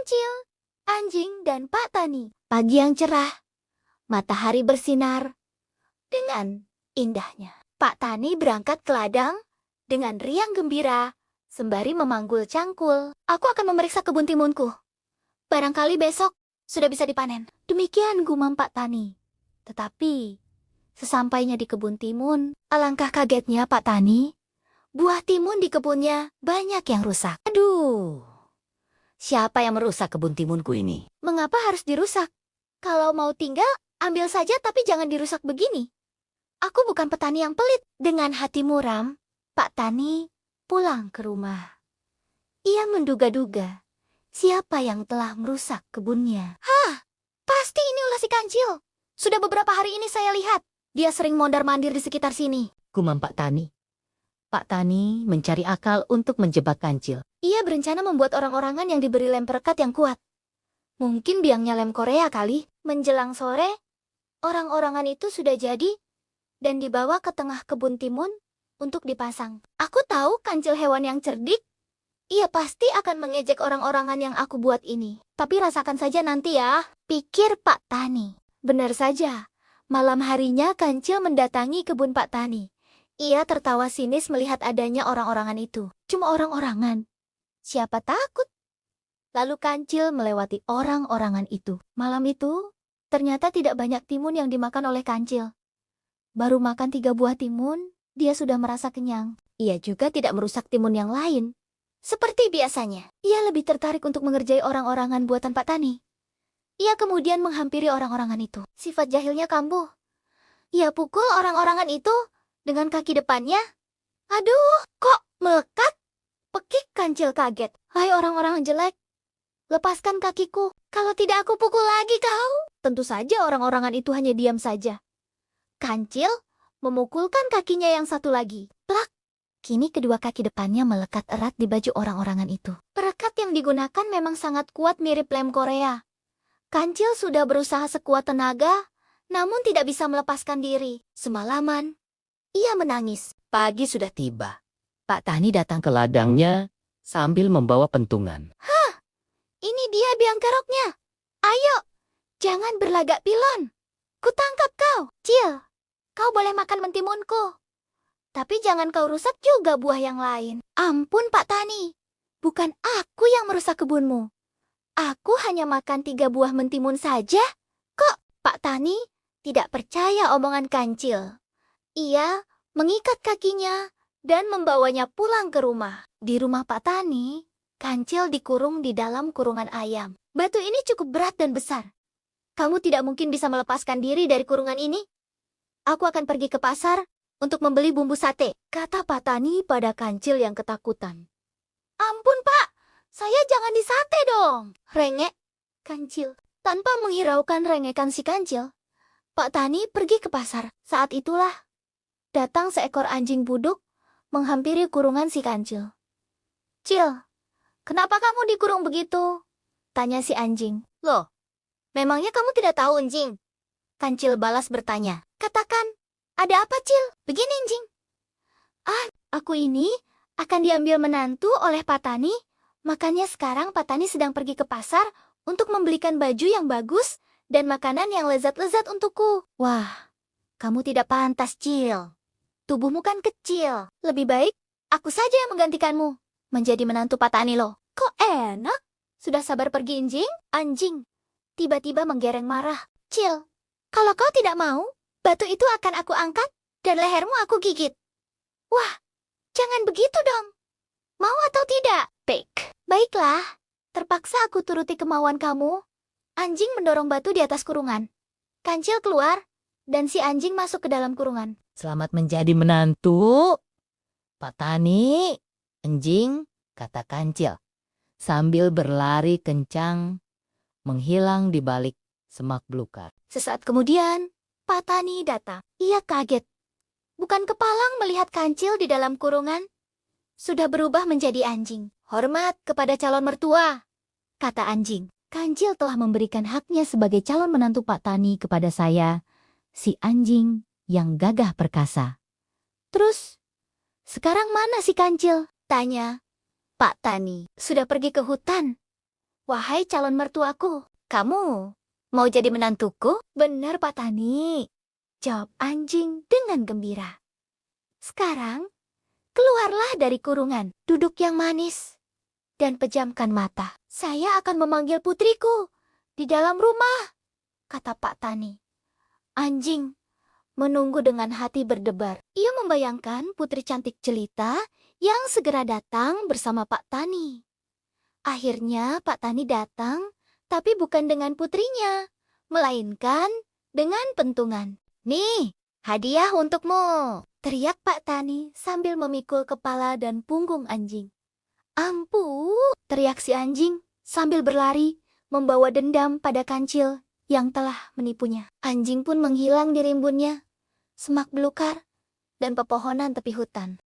Kancil, Anjing, dan Pak Tani. Pagi yang cerah, matahari bersinar dengan indahnya. Pak Tani berangkat ke ladang dengan riang gembira, sembari memanggul cangkul. Aku akan memeriksa kebun timunku. Barangkali besok sudah bisa dipanen. Demikian gumam Pak Tani. Tetapi, sesampainya di kebun timun, alangkah kagetnya Pak Tani. Buah timun di kebunnya banyak yang rusak. Aduh, siapa yang merusak kebun timunku ini? Mengapa harus dirusak? Kalau mau tinggal, ambil saja tapi jangan dirusak begini. Aku bukan petani yang pelit. Dengan hati muram, Pak Tani pulang ke rumah. Ia menduga-duga siapa yang telah merusak kebunnya. Hah, pasti ini ulah si Kancil. Sudah beberapa hari ini saya lihat. Dia sering mondar-mandir di sekitar sini. Gumam Pak Tani. Pak Tani mencari akal untuk menjebak Kancil. Ia berencana membuat orang-orangan yang diberi lem perekat yang kuat. Mungkin biangnya lem Korea kali. Menjelang sore, orang-orangan itu sudah jadi dan dibawa ke tengah kebun timun untuk dipasang. Aku tahu Kancil hewan yang cerdik. Ia pasti akan mengejek orang-orangan yang aku buat ini. Tapi rasakan saja nanti ya, pikir Pak Tani. Benar saja, malam harinya Kancil mendatangi kebun Pak Tani. Ia tertawa sinis melihat adanya orang-orangan itu. Cuma orang-orangan. Siapa takut? Lalu Kancil melewati orang-orangan itu. Malam itu, ternyata tidak banyak timun yang dimakan oleh Kancil. Baru makan 3 buah timun, dia sudah merasa kenyang. Ia juga tidak merusak timun yang lain. Seperti biasanya, ia lebih tertarik untuk mengerjai orang-orangan buatan Pak Tani. Ia kemudian menghampiri orang-orangan itu. Sifat jahilnya kambuh. Ia pukul orang-orangan itu dengan kaki depannya. Aduh, kok melekat? Pekik Kancil kaget. Hai orang-orang jelek, lepaskan kakiku. Kalau tidak aku pukul lagi kau. Tentu saja orang-orangan itu hanya diam saja. Kancil memukulkan kakinya yang satu lagi. Plak! Kini kedua kaki depannya melekat erat di baju orang-orangan itu. Perekat yang digunakan memang sangat kuat mirip lem Korea. Kancil sudah berusaha sekuat tenaga, namun tidak bisa melepaskan diri. Semalaman, ia menangis. Pagi sudah tiba. Pak Tani datang ke ladangnya sambil membawa pentungan. Hah, ini dia biang keroknya. Ayo, jangan berlagak pilon. Kutangkap kau. Cil, kau boleh makan mentimunku. Tapi jangan kau rusak juga buah yang lain. Ampun Pak Tani, bukan aku yang merusak kebunmu. Aku hanya makan 3 buah mentimun saja. Kok Pak Tani tidak percaya omongan Kancil? Ia mengikat kakinya dan membawanya pulang ke rumah. Di rumah Pak Tani, Kancil dikurung di dalam kurungan ayam. Batu ini cukup berat dan besar. Kamu tidak mungkin bisa melepaskan diri dari kurungan ini. Aku akan pergi ke pasar untuk membeli bumbu sate, kata Pak Tani pada Kancil yang ketakutan. Ampun Pak, saya jangan disate dong. Rengek Kancil. Tanpa menghiraukan rengekan si Kancil, Pak Tani pergi ke pasar. Saat itulah datang seekor anjing buduk menghampiri kurungan si Kancil. Cil, kenapa kamu dikurung begitu? Tanya si anjing. Loh, memangnya kamu tidak tahu, anjing? Kancil balas bertanya. Katakan, ada apa, Cil? Begini, anjing. Aku ini akan diambil menantu oleh Pak Tani. Makanya sekarang Pak Tani sedang pergi ke pasar untuk membelikan baju yang bagus dan makanan yang lezat-lezat untukku. Wah, kamu tidak pantas, Cil. Tubuhmu kan kecil. Lebih baik aku saja yang menggantikanmu menjadi menantu Pak Tani loh. Kok enak? Sudah sabar pergi, anjing? Anjing tiba-tiba menggereng marah. Cil, kalau kau tidak mau, batu itu akan aku angkat dan lehermu aku gigit. Wah, jangan begitu dong. Mau atau tidak? Baiklah, terpaksa aku turuti kemauan kamu. Anjing mendorong batu di atas kurungan. Kancil keluar, dan si anjing masuk ke dalam kurungan. Selamat menjadi menantu, Pak Tani. Anjing, kata Kancil, sambil berlari kencang, menghilang di balik semak belukar. Sesaat kemudian, Pak Tani datang. Ia kaget. Bukan kepalang melihat Kancil di dalam kurungan. Sudah berubah menjadi anjing. Hormat kepada calon mertua, kata anjing. Kancil telah memberikan haknya sebagai calon menantu Pak Tani kepada saya, si anjing yang gagah perkasa. Terus, sekarang mana si Kancil? Tanya Pak Tani. Sudah pergi ke hutan. Wahai calon mertuaku, kamu mau jadi menantuku? Benar, Pak Tani. Jawab anjing dengan gembira. Sekarang, keluarlah dari kurungan, duduk yang manis, dan pejamkan mata. Saya akan memanggil putriku di dalam rumah, kata Pak Tani. Anjing menunggu dengan hati berdebar. Ia membayangkan putri cantik jelita yang segera datang bersama Pak Tani. Akhirnya Pak Tani datang, tapi bukan dengan putrinya, melainkan dengan pentungan. Nih, hadiah untukmu, teriak Pak Tani sambil memikul kepala dan punggung anjing. Ampu, teriak si anjing sambil berlari, membawa dendam pada kancil yang telah menipunya. Anjing pun menghilang di rimbunnya, semak belukar, dan pepohonan tepi hutan.